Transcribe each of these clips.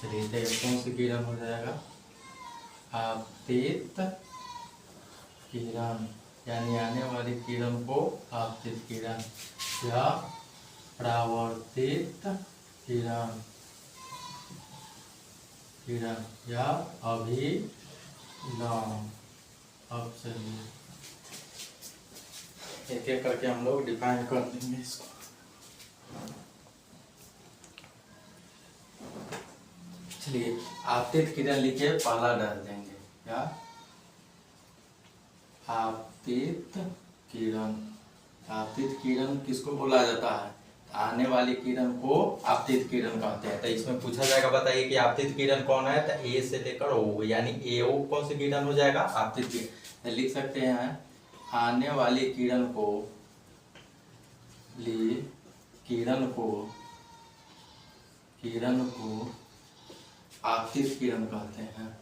चलिए देखिए कौन सी किरण हो जाएगा, आपतित किरण, यानी आने वाली किरण को आपतित किरण या परावर्तित किरण किरण या अभिलंब। अब चलिए एक एक करके हम लोग डिफाइन कर देंगे इसको। चलिए आपतित किरण लिखे पहला डाल देंगे, क्या आपतित किरण। आपतित किरण किसको बोला जाता है, आने वाली किरण को आपतित किरण कहते हैं। तो इसमें पूछा जाएगा बताइए कि आपतित किरण कौन है, तो ए से लेकर ओ, यानी ए ओ कौन सी किरण हो जाएगा, आपतित किरण। तो लिख सकते हैं आने वाली किरण को किरण को आपतित किरण कहते हैं,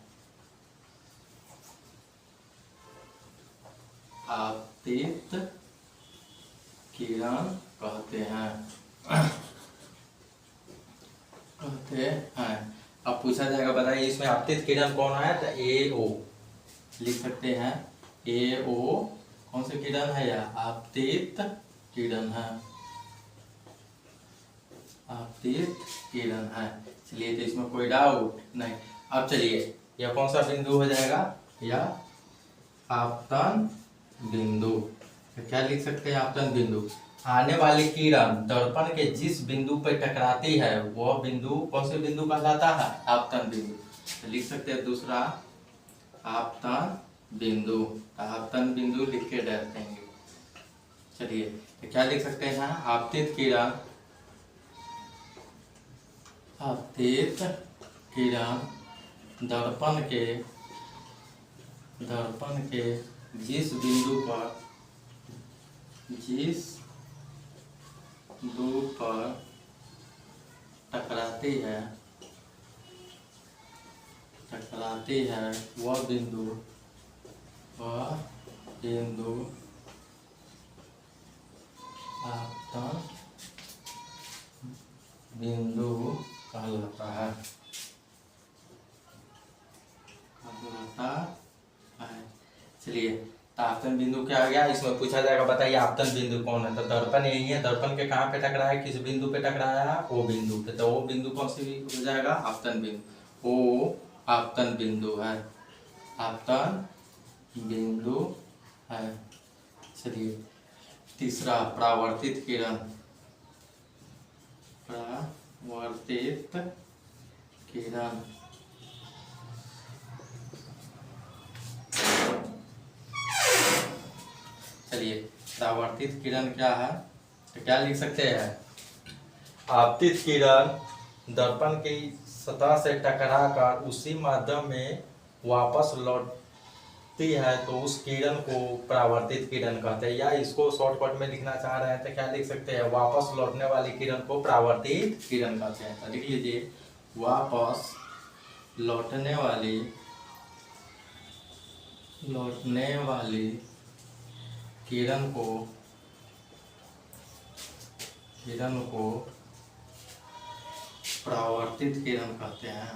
आपतित किरण कहते हैं। अब पूछा जाएगा बताइए इसमें आपतित किरण कौन है, तो ए ओ लिख सकते हैं। ए ओ कौन सी किरण है, या आपतित किरण है, आपतित किरण है। चलिए तो इसमें कोई डाउट नहीं। अब चलिए यह कौन सा बिंदु हो जाएगा, या आपतन बिंदु। तो क्या लिख सकते हैं, आपतन बिंदु। आने वाली किरण दर्पण के जिस बिंदु पर टकराती है वह बिंदु कौन से बिंदु कहलाता है, आपतन बिंदु। तो लिख सकते हैं दूसरा आपतन बिंदु। आपतन बिंदु लिख के डाल देंगे। चलिए तो क्या लिख सकते हैं, आपतित किरण, आपतित किरण दर्पण के जिस बिंदु पर टकराती है वह बिंदु आपतन बिंदु कहलाता है। चलिए तो आपतन बिंदु क्या आ गया, इसमें पूछा जाएगा बताइए आपतन बिंदु कौन है। तो दर्पण यही है, दर्पण के कहाँ पे टकराया है, किस बिंदु पे टकराया है, ओ बिंदु पे। तो वो बिंदु कौन सी हो जाएगा, आपतन बिंदु। ओ आपतन बिंदु है, आपतन बिंदु है। चलिए तीसरा परावर्तित किरण, परावर्तित किरण। चलिए परावर्तित किरण क्या है, तो क्या लिख सकते हैं, आपतित किरण दर्पण की सतह से टकराकर उसी माध्यम में वापस लौटती है तो उस किरण को परावर्तित किरण कहते हैं। या इसको शॉर्टकट में लिखना चाह रहे हैं तो क्या लिख सकते हैं, वापस लौटने वाली किरण को परावर्तित किरण कहते हैं। तो लिख लीजिए वापस लौटने वाली किरण को परावर्तित किरण कहते हैं,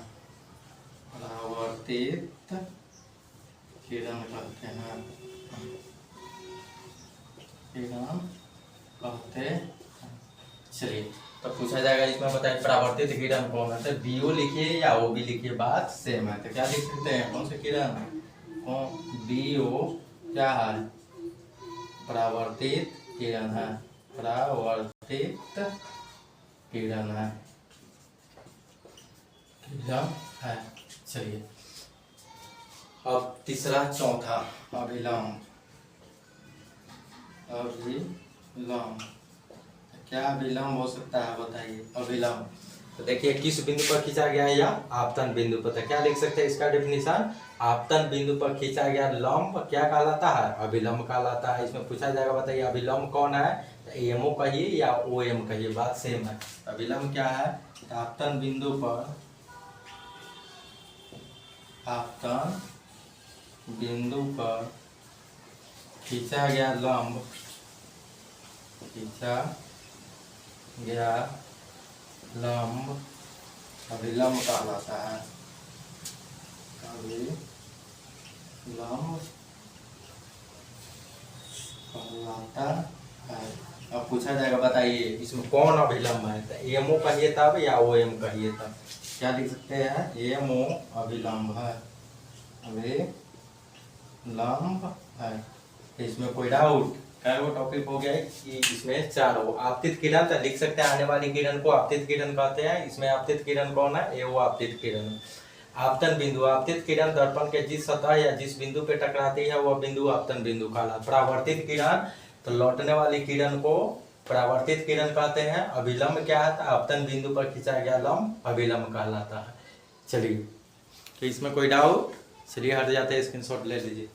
परावर्तित किरण कहते हैं, किरण कहते हैं। चलिए तो पूछा जाएगा इसमें बताइए परावर्तित किरण कौन है, तो बीओ लिखिए या ओ बी लिखिए, बात सेम है। तो क्या लिख सकते हैं, कौन सी किरण, बीओ क्या है, परावर्तित किरण है, परावर्तित किरण है। चलिए अब तीसरा चौथा अभिलंब। क्या अभिलंब हो सकता है बताइए, अभिलंब। तो देखिए किस बिंदु पर खींचा गया है, या आपतन बिंदु पर। तो क्या लिख सकते हैं इसका डेफिनेशन, आपतन बिंदु पर खींचा गया लंब क्या कहलाता है, अभिलंब कहलाता है। इसमें पूछा जाएगा बताइए अभिलंब कौन है, तो एमओ कहिए या ओ एम कहिए, बात सेम है। अभिलंब क्या है, आपतन बिंदु पर खींचा गया लंब अभिलंब कहलाता है, अभिलंब कहलाता है। अब पूछा जाएगा बताइए इसमें कौन अभिलंब है, तो एमओ कहिए तब या ओ एम कहिए तब, क्या लिख सकते हैं, एमओ अभिलंब है, अभिलंब है। तो इसमें कोई डाउट, क्या वो टॉपिक हो गया है कि इसमें चार हो। आपतित किरण तो लिख सकते हैं, आने वाली किरण को आपतित किरण कहते हैं। इसमें आपतित किरण कौन है, ये वो आपतित किरण है। आपतन बिंदु, आपतित किरण दर्पण के जिस सतह या जिस बिंदु पे टकराती है वह बिंदु आपतन बिंदु कहलाता है। परावर्तित किरण तो लौटने वाली किरण को परावर्तित किरण कहते हैं। अभिलंब क्या है, तो आपतन बिंदु पर खींचा गया लंब अभिलंब कहलाता है। चलिए, तो इसमें कोई डाउट, चलिए हट जाते हैं, स्क्रीनशॉट ले लीजिए।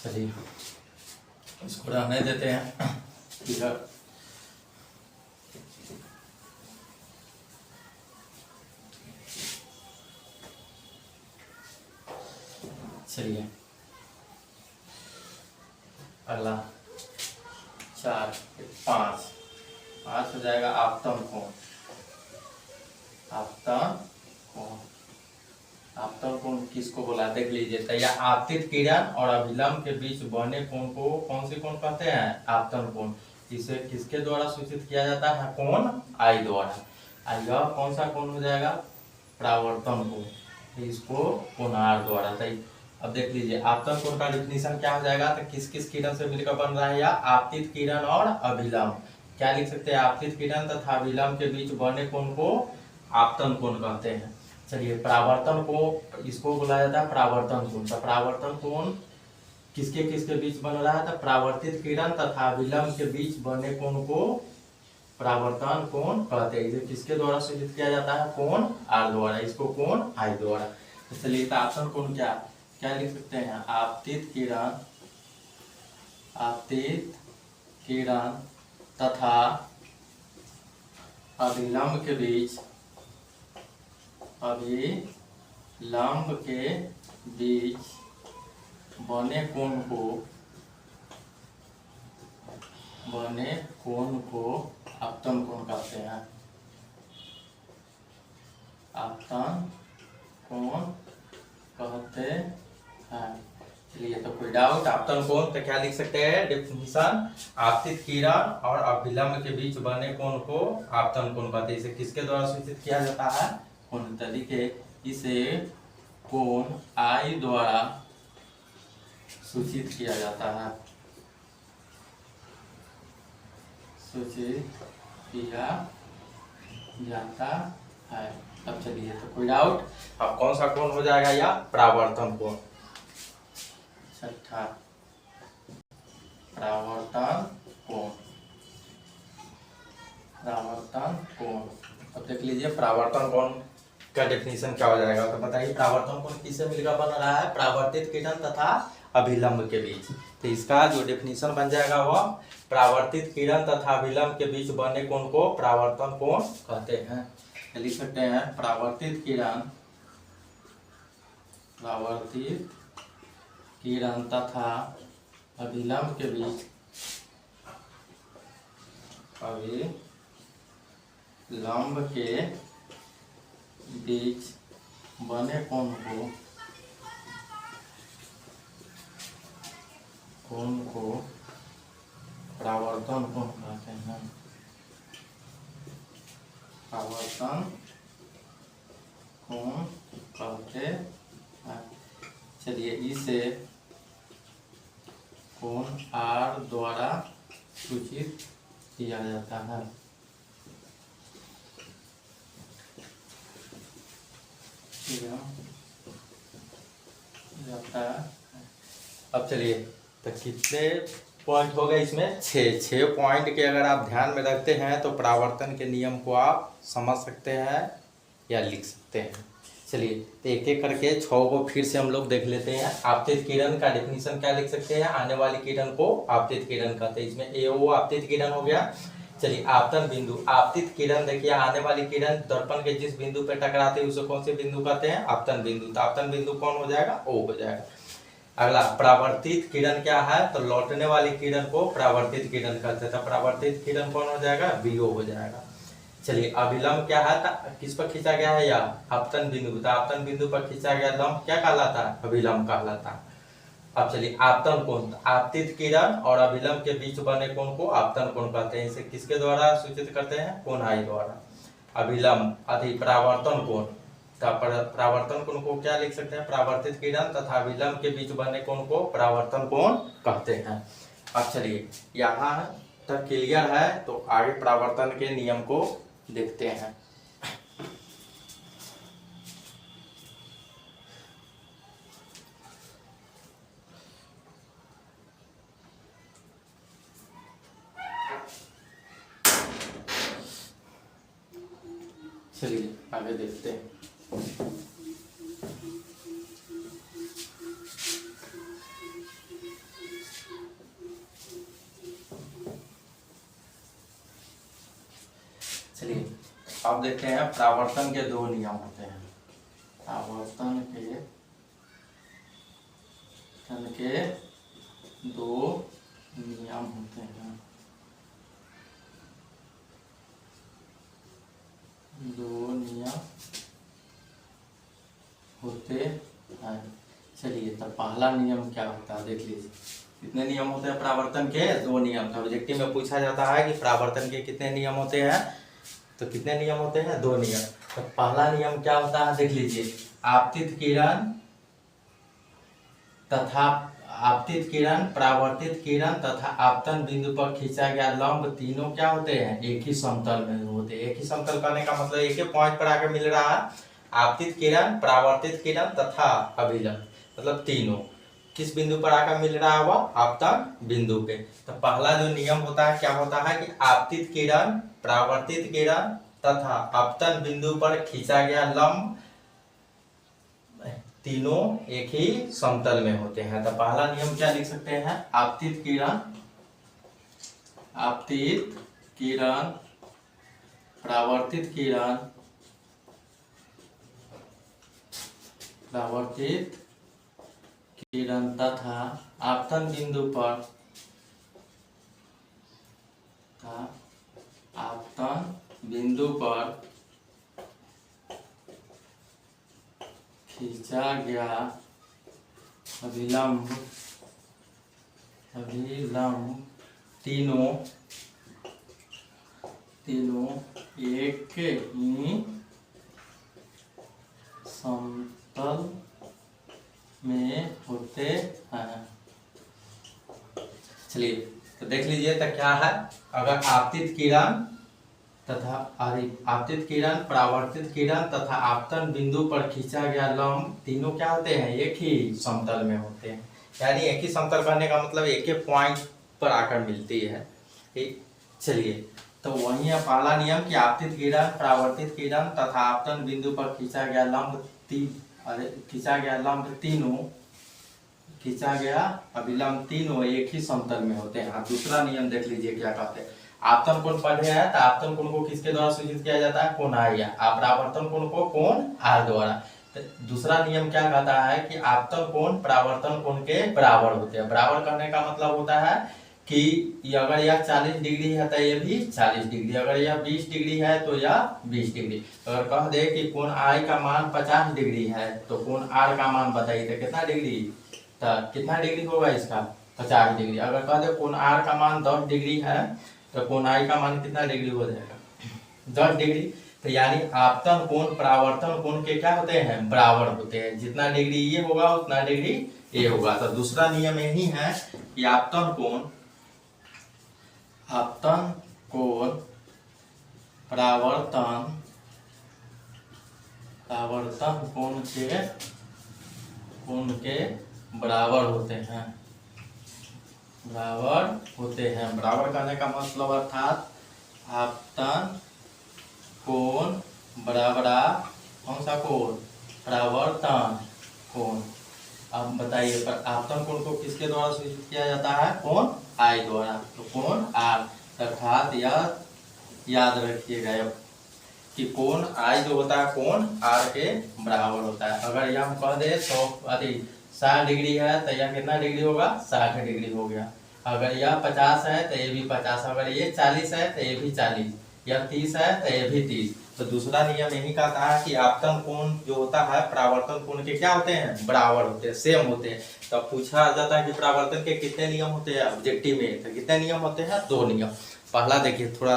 चलिए इसको रहने देते हैं इधर। चलिए अगला 4 5 हो जाएगा आपतन कोण। आपतन कोण, आपतन कोण किसको बोला देख लीजिए। तो यह आपतित किरण और अभिलंब के बीच बने कोण को कौन से कोण कहते हैं, आपतन कोण। इसे किसके द्वारा सूचित किया जाता है, कोण आई द्वारा। यह कौन सा कोण हो जाएगा, परावर्तन कोण, तो इसको कोणार द्वारा। तो अब देख लीजिए आपतन कोण का डिफिनीशन क्या हो जाएगा, तो किस किस किरण से मिलकर बन रहा है, या आपतित किरण और अभिलंब। क्या लिख सकते हैं, आपतित किरण तथा अभिलंब के बीच बने कोण को आपतन कोण कहते हैं। चलिए परावर्तन को इसको बुलाया जाता है परावर्तन कोण। तो परावर्तन कोण किसके किसके बीच बन रहा है, तो परावर्तित किरण तथा अभिलंब के बीच बने कोण को परावर्तन कोण कहते हैं। इसे किसके द्वारा सूचित किया जाता है, कोण आर द्वारा, इसको कोण आई द्वारा। तो चलिए आपतन कोण क्या क्या लिख सकते हैं, आपतित किरण तथा अभिलंब के बीच बने कोण को आपतन कोण कहते हैं, आपतन कोण कहते हैं। चलिए तो कोई डाउट, आपतन कोण तो क्या लिख सकते हैं, डेफिनेशन, आपतित किरण और अभिलंब के बीच बने कोण को आपतन कोण कहते हैं। इसे किसके द्वारा सूचित किया जाता है, कोण। तरीके इसे कोण आई द्वारा सूचित किया जाता है, सूचित किया जाता है। अब चलिए तो कोई डाउट, अब कौन सा कोण हो जाएगा, या परावर्तन कोण। छठा परावर्तन कोण, परावर्तन कोण। अब देख लीजिए परावर्तन कोण का डेफिनेशन क्या हो जाएगा, तो बताइए परावर्तन कोण किससे मिलकर बन रहा है, परावर्तित किरण तथा अभिलंब के बीच। तो इसका जो डेफिनेशन बन जाएगा वह परावर्तित किरण तथा अभिलंब के बीच बने कोण को परावर्तन कोण कहते हैं। लिख सकते हैं परावर्तित किरण तथा अभिलंब के बीच बने कोण को परावर्तन कोण कहते हैं, परावर्तन कोण कहते हैं। चलिए इसे कोण आर द्वारा सूचित किया जाता है। अब चलिए तो कितने पॉइंट हो गए इसमें, 6 पॉइंट के अगर आप ध्यान में रखते हैं तो परावर्तन के नियम को आप समझ सकते हैं या लिख सकते हैं। चलिए तो एक एक करके 6 को फिर से हम लोग देख लेते हैं। आपतित किरण का डेफिनेशन क्या लिख सकते हैं, आने वाली किरण को आपतित किरण कहते हैं। इसमें ए ओ आपतित किरण हो गया। चलिए आपतन बिंदु, आपतित किरण देखिए आने वाली किरण दर्पण के जिस बिंदु पे टकराती है उसे कौन से बिंदु कहते हैं? आपतन बिंदु। तो आपतन बिंदु कौन हो जाएगा? ओ हो जाएगा। अगला परावर्तित किरण क्या है? तो लौटने वाली किरण को परावर्तित किरण कहते हैं। तो परावर्तित किरण कौन हो जाएगा? बीओ हो जाएगा। चलिए अभिलंब क्या है? किस पर खींचा गया है? या आपतन बिंदु। तो आपतन बिंदु पर खींचा गया लंब क्या कहलाता है? अभिलंब कहलाता है। अब चलिए आपतन कोण, आपतित किरण और अभिलंब के बीच बने कोण को आपतन कोण कहते हैं। इसे किसके द्वारा सूचित करते हैं? कोणाई द्वारा। अभिलंब अधि परावर्तन कोण, तो परावर्तन कोण को क्या लिख सकते हैं? परावर्तित किरण तथा अभिलंब के बीच बने कोण को परावर्तन कोण कहते हैं। अब चलिए यहाँ तक क्लियर है, तो आगे परावर्तन के नियम को देखते हैं। चलिए आगे देखते हैं। चलिए अब देखते हैं परावर्तन के दो नियम होते हैं। परावर्तन के दो नियम होते हैं। दो नियम होते हैं। चलिए तो पहला नियम क्या होता है देख लीजिए। कितने नियम होते हैं परावर्तन के? दो नियम। तो ऑब्जेक्टिव में पूछा जाता है कि परावर्तन के कितने नियम होते हैं, तो कितने नियम होते हैं? दो नियम। तो पहला नियम क्या होता है देख लीजिए। आपतित किरण तथा आपतित किरण, परावर्तित किरण तथा आपतन बिंदु पर खींचा गया लंब तीनों क्या होते हैं? एक ही समतल में होते हैं। एक ही समतल करने का मतलब एक ही पॉइंट पर आकर मिल रहा है। आपतित किरण, परावर्तित किरण तथा अभिलंब, मतलब तीनों किस बिंदु पर आकर मिल रहा है? वह आपतन बिंदु पे। तो पहला जो नियम होता है क्या होता है कि आपतित किरण, परावर्तित किरण तथा आपतन बिंदु पर खींचा गया लंब तीनों एक ही समतल में होते हैं। तो पहला नियम क्या लिख सकते हैं? आपतित किरण, आपतित किरण, परावर्तित किरण, परावर्तित किरण तथा आपतन बिंदु पर आपतन बिंदु पर खींचा गया अभिलंब तीनों एक ही समतल में होते हैं। चलिए तो देख लीजिए तो क्या है। अगर आपतित किरण तथा आपतित किरण, परावर्तित किरण तथा आपतन बिंदु पर खींचा गया लंब तीनों क्या होते हैं? एक ही समतल में होते हैं। यानी एक ही समतल करने का मतलब एक ही पॉइंट पर आकर मिलती है। ठीक, चलिए तो वही है पहला नियम कि आपतित किरण, परावर्तित किरण तथा आपतन बिंदु पर खींचा गया अभिलंब तीनों एक ही समतल में होते हैं। दूसरा नियम देख लीजिए क्या कहते हैं। आपतन कोण पढ़े हैं तो आपतन कोण को किसके द्वारा सूचित किया जाता है? कोण आई। परावर्तन कोण को कोण आर द्वारा। तो दूसरा नियम क्या कहता है कि आपतन कोण परावर्तन कोण के बराबर होते हैं। बराबर करने का मतलब होता है कि अगर यह 40 डिग्री है तो यह भी 40 डिग्री, अगर यह 20 डिग्री है तो यह 20 डिग्री। अगर कह दे कि कोण आई का मान 50 डिग्री है तो कोण आर का मान बताइए तो कितना डिग्री? तो कितना डिग्री होगा इसका? 50 डिग्री। अगर कह दे कोण आर का मान 10 डिग्री है तो कोण आई का मान कितना डिग्री हो जाएगा? 10 डिग्री। तो यानी आपतन कोण परावर्तन कोण के क्या होते हैं? बराबर होते हैं। जितना डिग्री ये होगा उतना डिग्री ये होगा। तो दूसरा नियम यही है कि आपतन कोण परावर्तन कोण के बराबर होते हैं। बराबर करने का मतलब अर्थात आपतन कोण बराबरा कौन सा कोण? परावर्तन कोण। अब बताइए पर आपतन कोण को किसके द्वारा सूचित किया जाता है? कोण आई द्वारा। तो कोण आर अर्थात यह याद रखिएगा अब कि कोण आई जो होता है कोण आर के बराबर होता है। अगर यह हम कह दे 100 अरे 60 डिग्री है तो यह कितना डिग्री होगा, 60 डिग्री हो गया। अगर यह 50 है तो ये भी 50, अगर ये 40 है तो ये भी 40, यह 30 है तो ये भी 30। तो दूसरा नियम यही कहता है कि आपतन कोण जो होता है परावर्तन कोण के क्या होते हैं, बराबर होते हैं, सेम होते हैं। तो पूछा जाता है कि परावर्तन के कितने नियम होते हैं ऑब्जेक्टिव में, तो कितने नियम होते हैं, 2 नियम। पहला देखिए, थोड़ा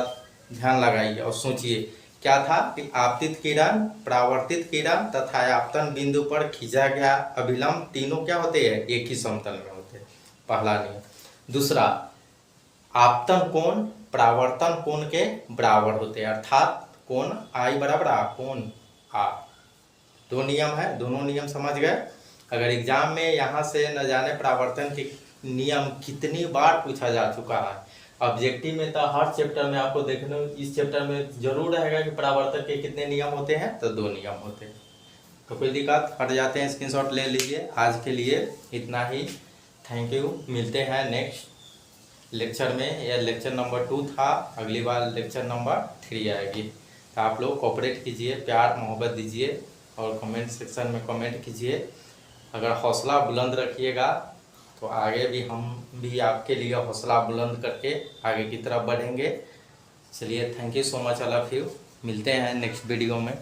ध्यान लगाइए और सोचिए क्या था कि आपतित किरण, परावर्तित किरण तथा आपतन बिंदु पर खींचा गया अभिलंब तीनों क्या होते हैं, एक ही समतल में होते हैं, पहला नियम। दूसरा, आपतन कोण परावर्तन कोण के बराबर होते हैं, अर्थात कोण आई बराबर आ कोण आ। 2 नियम है, दोनों नियम समझ गए। अगर एग्जाम में यहाँ से न जाने परावर्तन के नियम कितनी बार पूछा जा चुका है, ऑब्जेक्टिव में तो हर चैप्टर में आपको देखने, इस चैप्टर में जरूर रहेगा कि परावर्तन के कितने नियम होते हैं, तो 2 नियम होते हैं। तो कोई दिक्कत, हट जाते हैं, स्क्रीनशॉट ले लीजिए। आज के लिए इतना ही, थैंक यू। मिलते हैं नेक्स्ट लेक्चर में। यह लेक्चर नंबर 2 था, अगली बार लेक्चर नंबर 3 आएगी। तो आप लोग कोऑपरेट कीजिए, प्यार मोहब्बत दीजिए और कमेंट सेक्शन में कमेंट कीजिए। अगर हौसला बुलंद रखिएगा तो आगे भी हम भी आपके लिए हौसला बुलंद करके आगे की तरफ बढ़ेंगे। चलिए, thank you so much, all of you. मिलते हैं नेक्स्ट वीडियो में।